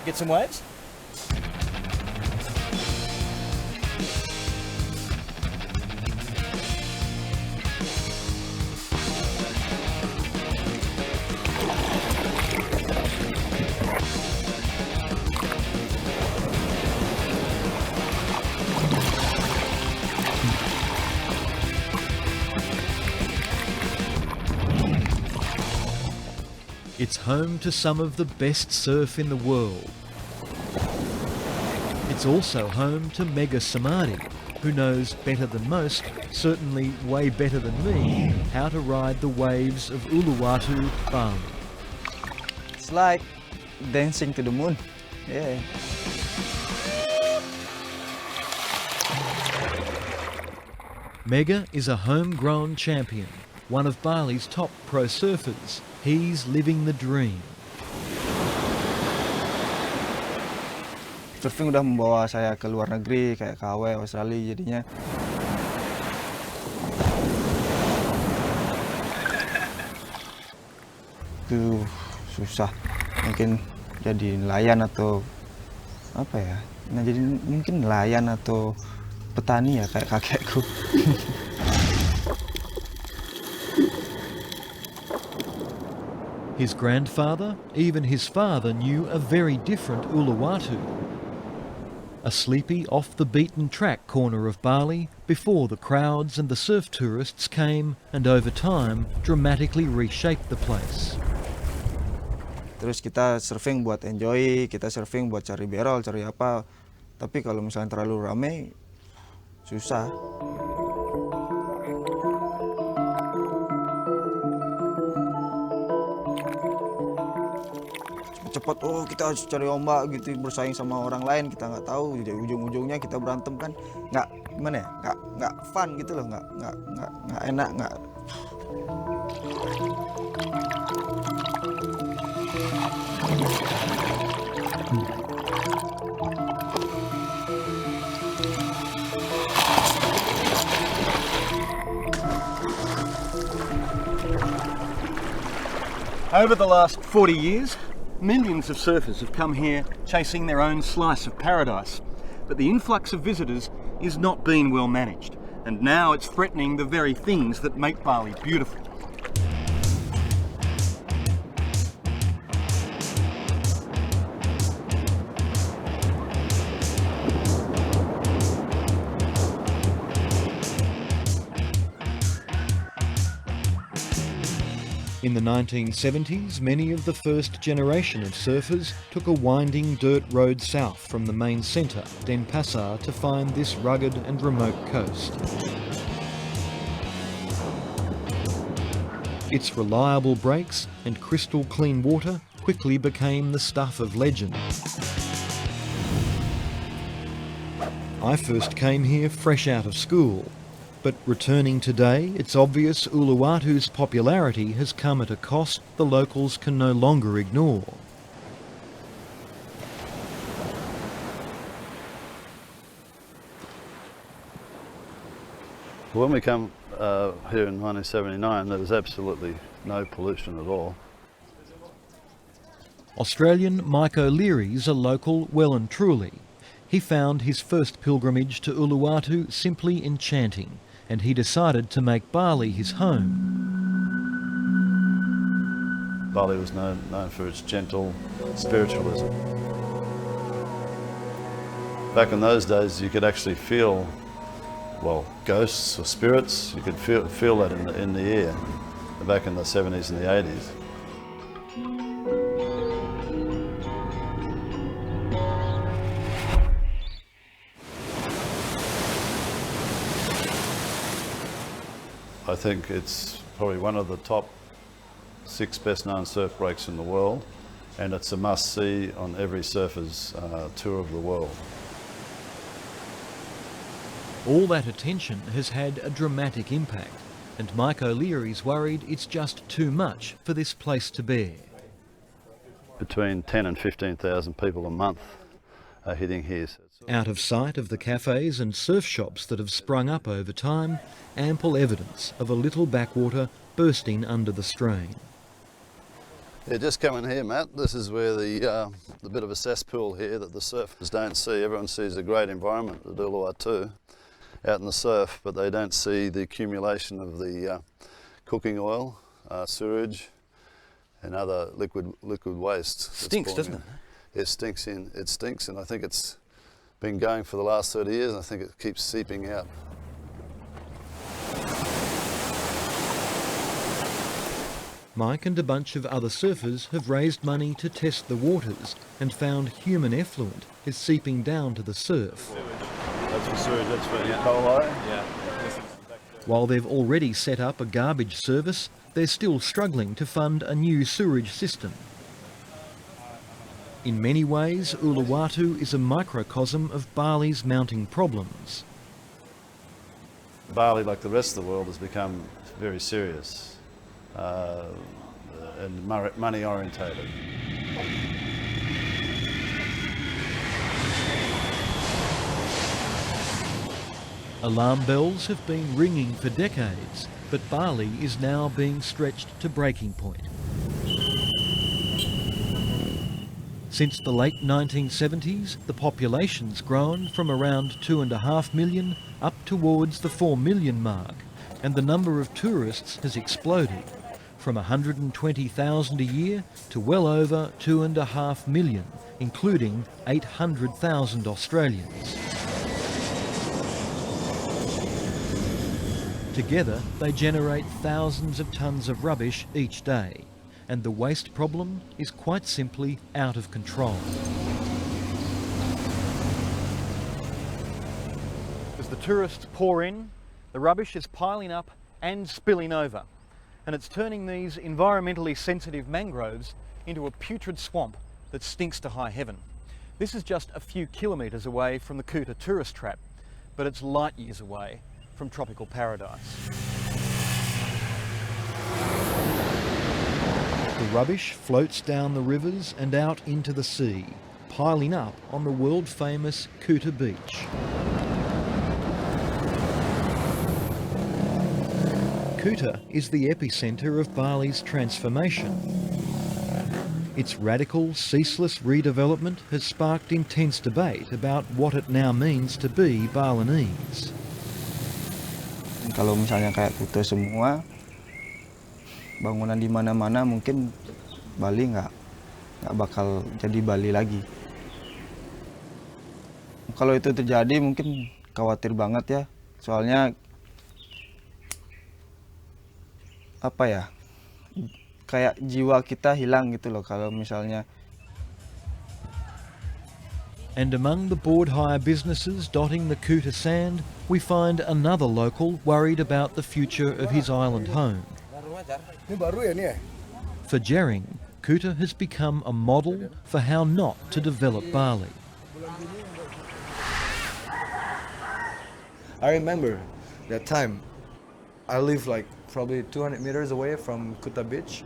Get some waves? It's home to some of the best surf in the world. It's also home to Mega Samadhi, who knows better than most, certainly way better than me, how to ride the waves of Uluwatu, Bali. It's like dancing to the moon. Yeah. Mega is a homegrown champion, one of Bali's top pro surfers. He's living the dream. Surfing udah membawa saya ke luar negeri, kayak ke Hawaii, Australia jadinya. Itu susah. Mungkin jadi nelayan atau apa ya? Nah, jadi mungkin nelayan atau petani ya kayak kakekku. His grandfather, even his father, knew a very different Uluwatu. A sleepy, off-the-beaten-track corner of Bali before the crowds and the surf tourists came and over time dramatically reshaped the place. Terus kita surfing buat enjoy, kita surfing buat cari barrel, cari apa. Tapi kalau misalnya terlalu ramai, susah. Cepat, oh kita harus cari ombak gitu, bersaing sama orang lain, kita nggak tahu, jadi ujung-ujungnya kita berantem kan, nggak gimana ya, nggak fun gitu loh, nggak enak, nggak. Over the last 40 years, millions of surfers have come here chasing their own slice of paradise. But the influx of visitors is not being well managed, and now it's threatening the very things that make Bali beautiful. In the 1970s, many of the first generation of surfers took a winding dirt road south from the main centre, Denpasar, to find this rugged and remote coast. Its reliable breaks and crystal clean water quickly became the stuff of legend. I first came here fresh out of school. But returning today, it's obvious Uluwatu's popularity has come at a cost the locals can no longer ignore. When we came here in 1979, there was absolutely no pollution at all. Australian Mike O'Leary's a local well and truly. He found his first pilgrimage to Uluwatu simply enchanting, and he decided to make Bali his home. Bali was known for its gentle spiritualism. Back in those days, you could actually feel, well, ghosts or spirits. You could feel that in the air. Back in the 70s and the 80s. I think it's probably one of the top 6 best-known surf breaks in the world, and it's a must-see on every surfer's tour of the world. All that attention has had a dramatic impact, and Mike O'Leary's worried it's just too much for this place to bear. Between 10 and 15,000 people a month are hitting here. Out of sight of the cafes and surf shops that have sprung up over time, ample evidence of a little backwater bursting under the strain. Yeah, just come in here, Matt. This is where the bit of a cesspool here that the surfers don't see. Everyone sees a great environment at Uluwatu out in the surf, but they don't see the accumulation of the cooking oil, sewage, and other liquid waste. Stinks, doesn't it? It stinks, and I think it's been going for the last 30 years, and I think it keeps seeping out. Mike and a bunch of other surfers have raised money to test the waters and found human effluent is seeping down to the surf. That's for sewage, that's for E. coli. Yeah. While they've already set up a garbage service, they're still struggling to fund a new sewerage system. In many ways, Uluwatu is a microcosm of Bali's mounting problems. Bali, like the rest of the world, has become very serious and money orientated. Alarm bells have been ringing for decades, but Bali is now being stretched to breaking point. Since the late 1970s, the population's grown from around 2.5 million up towards the 4 million mark, and the number of tourists has exploded, from 120,000 a year to well over 2.5 million, including 800,000 Australians. Together, they generate thousands of tonnes of rubbish each day, and the waste problem is quite simply out of control. As the tourists pour in, the rubbish is piling up and spilling over, and it's turning these environmentally sensitive mangroves into a putrid swamp that stinks to high heaven. This is just a few kilometres away from the Kuta tourist trap, but it's light years away from tropical paradise. The rubbish floats down the rivers and out into the sea, piling up on the world-famous Kuta Beach. Kuta is the epicentre of Bali's transformation. Its radical, ceaseless redevelopment has sparked intense debate about what it now means to be Balinese. Kalau misalnya kayak Kuta semua, bangunan di mana-mana mungkin Bali nggak bakal jadi Bali lagi. Kalau itu terjadi mungkin khawatir banget ya, soalnya apa ya, kayak jiwa kita hilang gitu loh kalau misalnya. And among the board hire businesses dotting the Kuta sand, we find another local worried about the future of his island home. For Jering, Kuta has become a model for how not to develop Bali. I remember that time. I live like probably 200 meters away from Kuta Beach,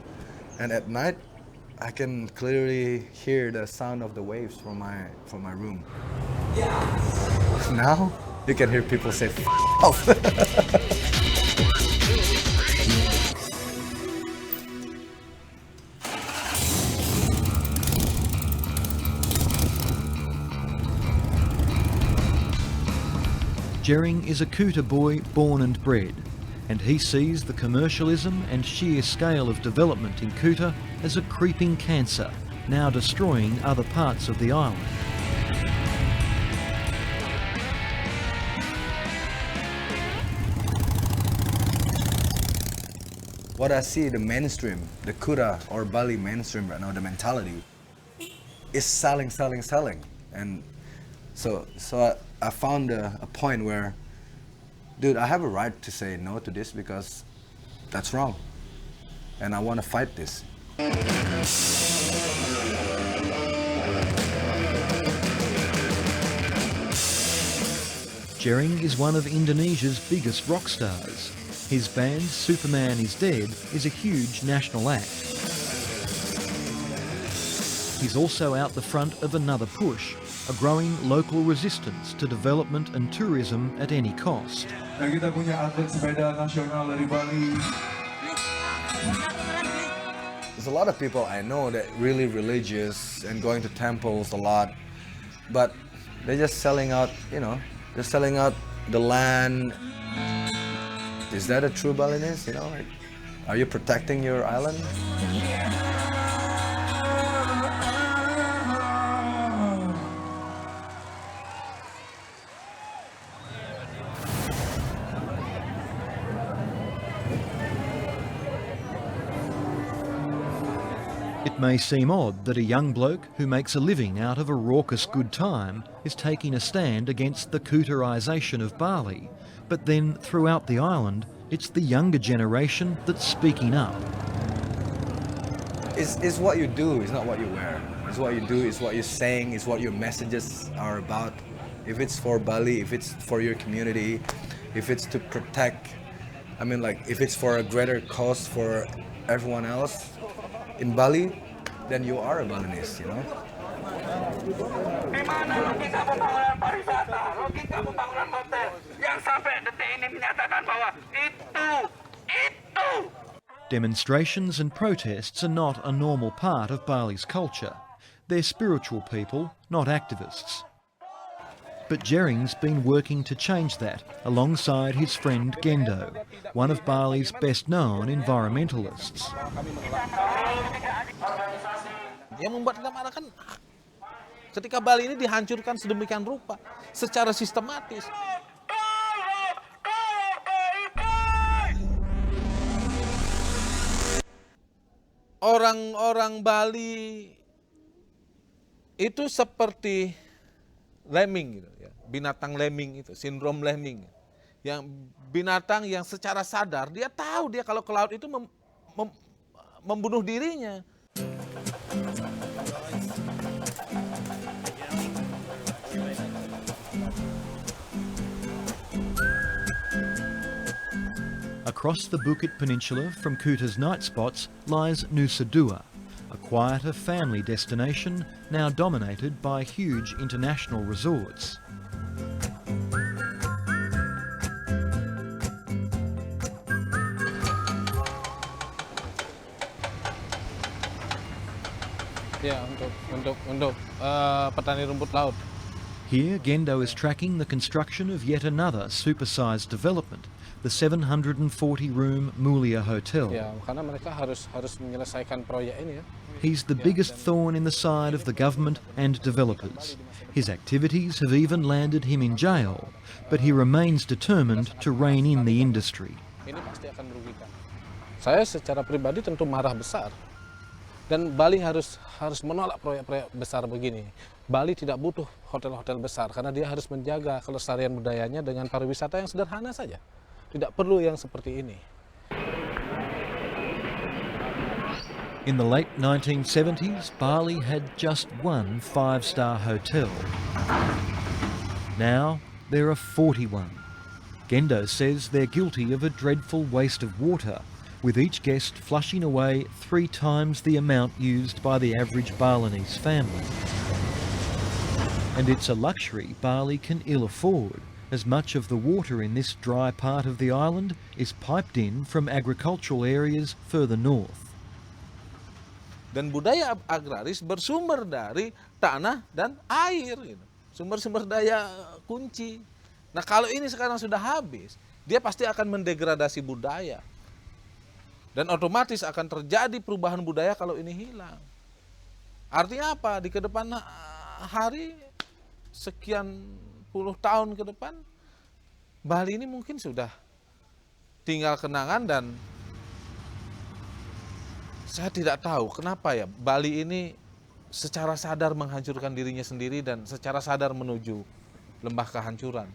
and at night I can clearly hear the sound of the waves from my room. Now you can hear people say "F off." Jering is a Kuta boy born and bred, and he sees the commercialism and sheer scale of development in Kuta as a creeping cancer, now destroying other parts of the island. What I see, the mainstream, the Kuta or Bali mainstream right now, the mentality is selling, and so I found a point where, dude, I have a right to say no to this because that's wrong, and I want to fight this. Jering is one of Indonesia's biggest rock stars. His band, Superman is Dead, is a huge national act. He's also out the front of another push, a growing local resistance to development and tourism at any cost. Dan kita punya atlet sepeda nasional dari Bali. There's a lot of people I know that really religious and going to temples a lot, but they're just selling out, they're selling out the land. Is that a true Balinese, Like, are you protecting your island? It may seem odd that a young bloke who makes a living out of a raucous good time is taking a stand against the Kutarisation of Bali, but then throughout the island, it's the younger generation that's speaking up. It's what you do, it's not what you wear. It's what you do, it's what you're saying, it's what your messages are about. If it's for Bali, if it's for your community, if it's to protect, if it's for a greater cause for everyone else in Bali, then you are a Balinese, Di mana logika pembangunan pariwisata, logika pembangunan hotel yang sampai detik ini menyatakan bahwa itu. Demonstrations and protests are not a normal part of Bali's culture. They're spiritual people, not activists. But Jering's been working to change that alongside his friend Gendo, one of Bali's best-known environmentalists. Yang membuat kita marah kan ketika Bali ini dihancurkan sedemikian rupa, secara sistematis. Orang-orang Bali itu seperti lemming, gitu, ya. Binatang lemming itu, sindrom lemming. Yang binatang yang secara sadar, dia tahu dia kalau ke laut itu membunuh dirinya. Across the Bukit Peninsula from Kuta's night spots lies Nusa Dua, a quieter family destination now dominated by huge international resorts. Ya, untuk petani rumput laut. Here, Gendo is tracking the construction of yet another supersized development, the 740-room Mulia Hotel. Ya, karena mereka harus menyelesaikan proyek ini ya. He's the biggest thorn in the side of the government and developers. His activities have even landed him in jail, but he remains determined to rein in the industry. Ini pasti akan merugikan. Saya secara pribadi tentu marah besar. Dan Bali harus menolak proyek-proyek besar begini. Bali tidak butuh hotel-hotel besar karena dia harus menjaga kelestarian budayanya dengan pariwisata yang sederhana saja. Tidak perlu yang seperti ini. In the late 1970s, Bali had just one five-star hotel. Now there are 41. Gendo says they're guilty of a dreadful waste of water, with each guest flushing away 3 times the amount used by the average Balinese family. And it's a luxury Bali can ill afford, as much of the water in this dry part of the island is piped in from agricultural areas further north. Dan budaya agraris bersumber dari tanah dan air, gitu. Sumber-sumber daya kunci. Nah, kalau ini sekarang sudah habis, dia pasti akan mendegradasi budaya. Dan otomatis akan terjadi perubahan budaya kalau ini hilang. Artinya apa? Di kedepan hari, sekian puluh tahun ke depan, Bali ini mungkin sudah tinggal kenangan. Dan saya tidak tahu kenapa ya Bali ini secara sadar menghancurkan dirinya sendiri dan secara sadar menuju lembah kehancuran.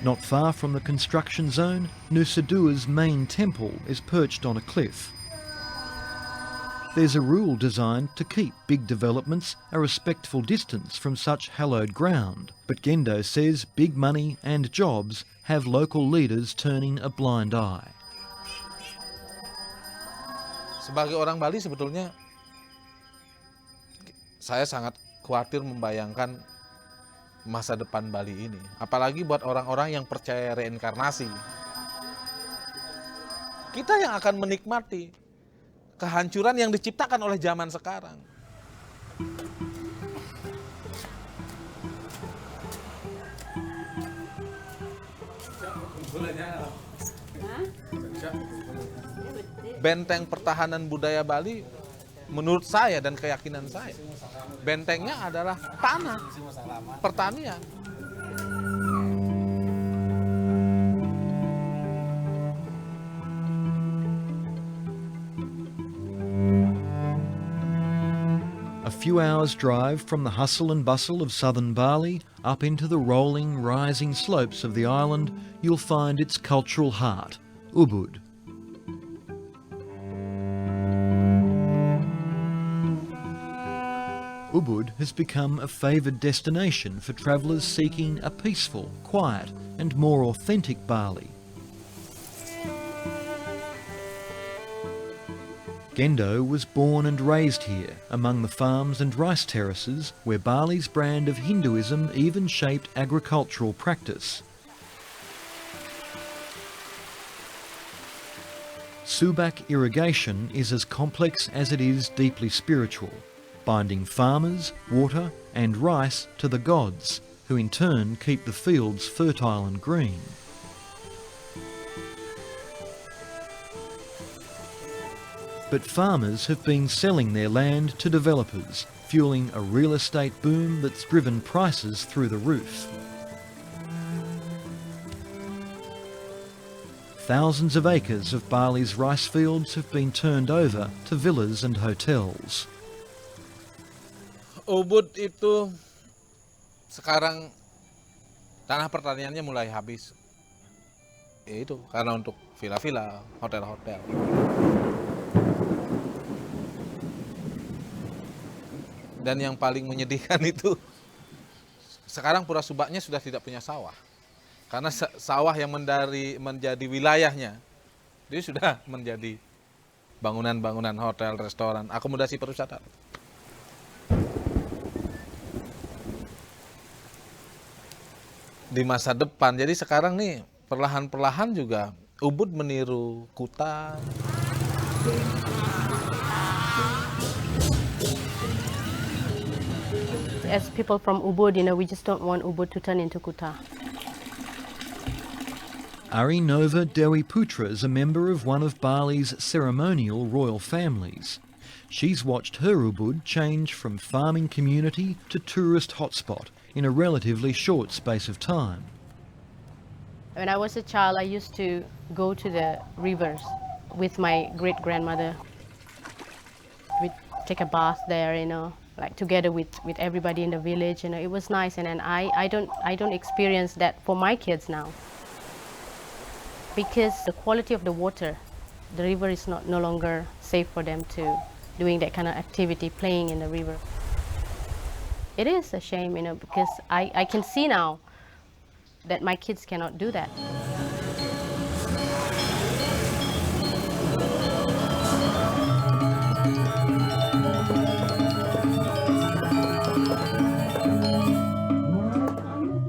Not far from the construction zone, Nusa Dua's main temple is perched on a cliff. There's a rule designed to keep big developments a respectful distance from such hallowed ground, but Gendo says big money and jobs have local leaders turning a blind eye. Sebagai orang Bali sebetulnya saya sangat khawatir membayangkan masa depan Bali ini. Apalagi buat orang-orang yang percaya reinkarnasi. Kita yang akan menikmati kehancuran yang diciptakan oleh zaman sekarang. Benteng pertahanan budaya Bali, menurut saya dan keyakinan saya, bentengnya adalah tanah, pertanian. A few hours' drive from the hustle and bustle of southern Bali up into the rolling, rising slopes of the island, you'll find its cultural heart, Ubud. Ubud has become a favoured destination for travellers seeking a peaceful, quiet and more authentic Bali. Gendo was born and raised here, among the farms and rice terraces where Bali's brand of Hinduism even shaped agricultural practice. Subak irrigation is as complex as it is deeply spiritual, binding farmers, water and rice to the gods, who in turn keep the fields fertile and green. But farmers have been selling their land to developers, fueling a real estate boom that's driven prices through the roof. Thousands of acres of Bali's rice fields have been turned over to villas and hotels. Ubud itu sekarang tanah pertaniannya mulai habis. Ya itu karena untuk villa-villa, hotel-hotel. Dan yang paling menyedihkan itu sekarang Pura Subaknya sudah tidak punya sawah. Karena sawah yang menjadi wilayahnya dia sudah menjadi bangunan-bangunan hotel, restoran, akomodasi pariwisata. Di masa depan. Jadi sekarang nih perlahan-perlahan juga Ubud meniru Kuta. As people from Ubud, we just don't want Ubud to turn into Kuta. Ari Nova Dewi Putra is a member of one of Bali's ceremonial royal families. She's watched her Ubud change from farming community to tourist hotspot in a relatively short space of time. When I was a child, I used to go to the rivers with my great-grandmother. We'd take a bath there, like together with everybody in the village. It was nice, and I don't experience that for my kids now. Because the quality of the water, the river is no longer safe for them to doing that kind of activity, playing in the river. It is a shame, because I can see now that my kids cannot do that.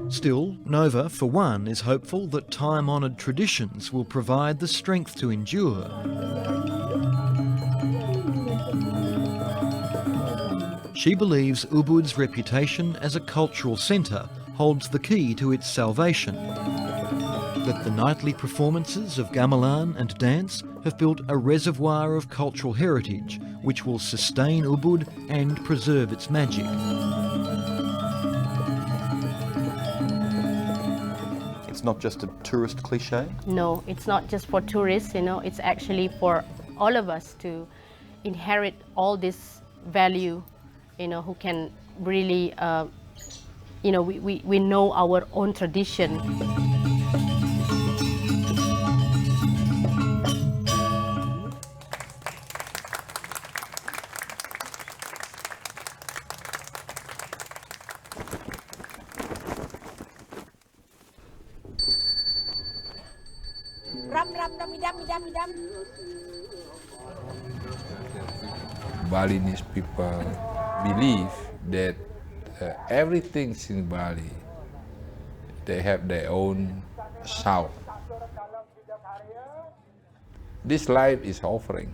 Still, Nova, for one, is hopeful that time-honoured traditions will provide the strength to endure. She believes Ubud's reputation as a cultural centre holds the key to its salvation. That the nightly performances of gamelan and dance have built a reservoir of cultural heritage which will sustain Ubud and preserve its magic. It's not just a tourist cliche? No, it's not just for tourists, it's actually for all of us to inherit all this value, who can really, we know our own tradition. Balinese people believe that everything in Bali they have their own sound. This life is offering.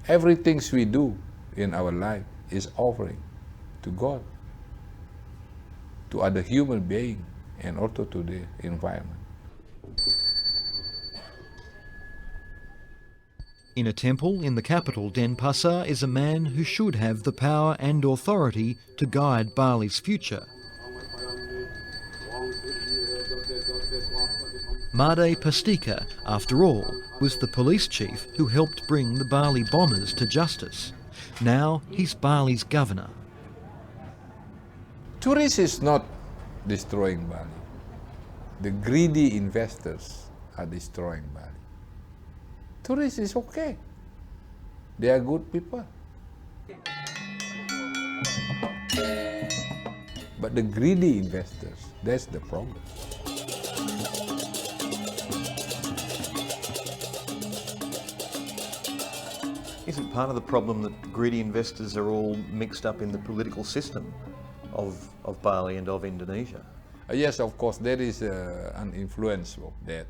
Everything we do in our life is offering to God, to other human beings, and also to the environment. In a temple in the capital, Denpasar, is a man who should have the power and authority to guide Bali's future. Made Pastika, after all, was the police chief who helped bring the Bali bombers to justice. Now he's Bali's governor. Tourists is not destroying Bali. The greedy investors are destroying Bali. Tourists is okay. They are good people. But the greedy investors, that's the problem. Isn't part of the problem that greedy investors are all mixed up in the political system of Bali and of Indonesia? Yes, of course, there is an influence of that.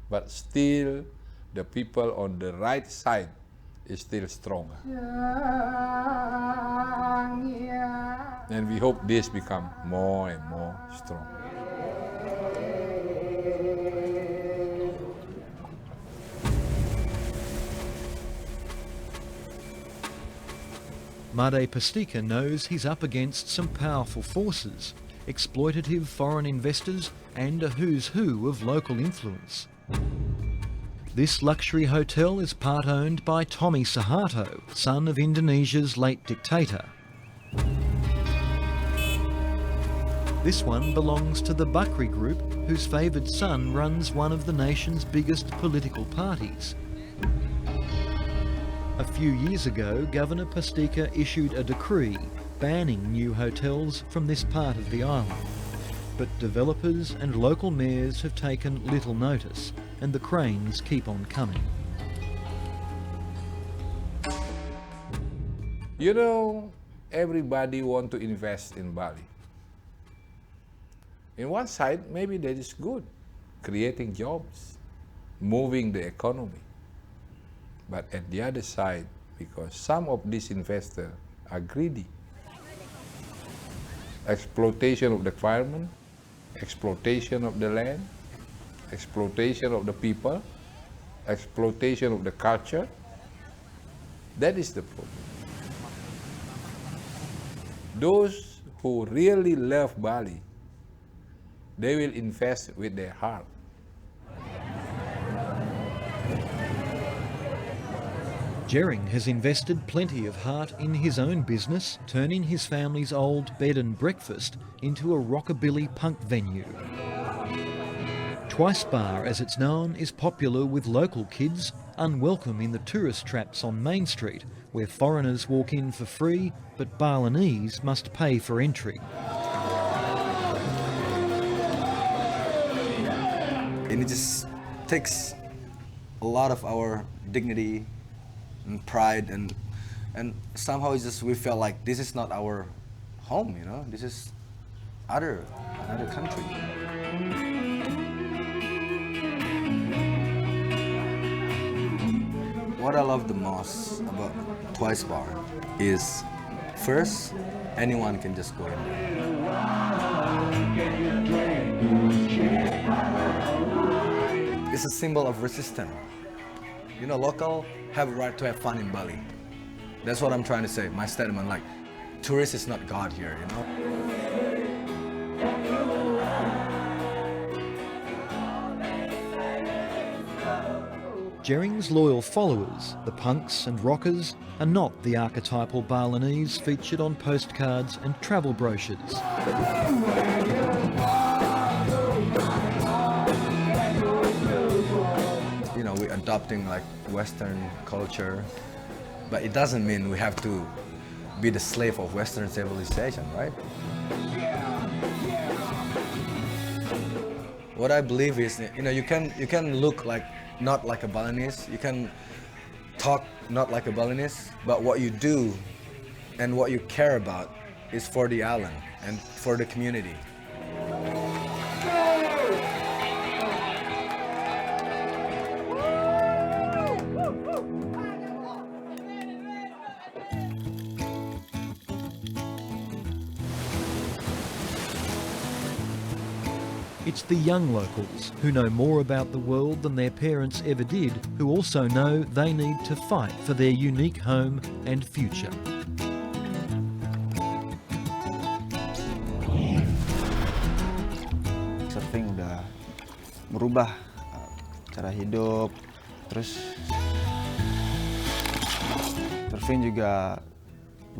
But still, the people on the right side is still stronger. And we hope this become more and more strong. Made Pastika knows he's up against some powerful forces, exploitative foreign investors and a who's who of local influence. This luxury hotel is part owned by Tommy Suharto, son of Indonesia's late dictator. This one belongs to the Bakri Group, whose favoured son runs one of the nation's biggest political parties. A few years ago, Governor Pastika issued a decree banning new hotels from this part of the island. But developers and local mayors have taken little notice, and the cranes keep on coming. You know, everybody want to invest in Bali. In one side, maybe that is good, creating jobs, moving the economy. But at the other side, because some of these investors are greedy, exploitation of the environment, exploitation of the land, exploitation of the people, exploitation of the culture, that is the problem. Those who really love Bali, they will invest with their heart. Jering has invested plenty of heart in his own business, turning his family's old bed and breakfast into a rockabilly punk venue. Twice Bar, as it's known, is popular with local kids, unwelcome in the tourist traps on Main Street, where foreigners walk in for free, but Balinese must pay for entry. And it just takes a lot of our dignity and pride, and somehow it's just we felt like this is not our home, you know, this is another country. What I love the most about Twice Bar is, first, anyone can just go in there. It's a symbol of resistance. You know, local have a right to have fun in Bali. That's what I'm trying to say, my statement, like, tourist is not God here, you know? Jering's loyal followers, the punks and rockers, are not the archetypal Balinese featured on postcards and travel brochures. You know, we're adopting like Western culture, but it doesn't mean we have to be the slave of Western civilization, right? What I believe is, you know, you can look like not like a Balinese, you can talk not like a Balinese, but what you do and what you care about is for the island and for the community. It's the young locals who know more about the world than their parents ever did, who also know they need to fight for their unique home and future. Surfing udah merubah cara hidup, terus surfing juga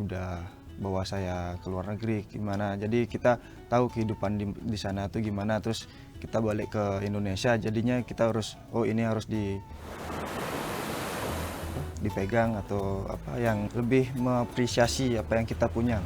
udah bawa saya ke luar negeri gimana, jadi kita tahu kehidupan di sana tuh gimana, terus kita balik ke Indonesia jadinya kita harus, oh ini harus dipegang atau apa yang lebih mengapresiasi apa yang kita punya.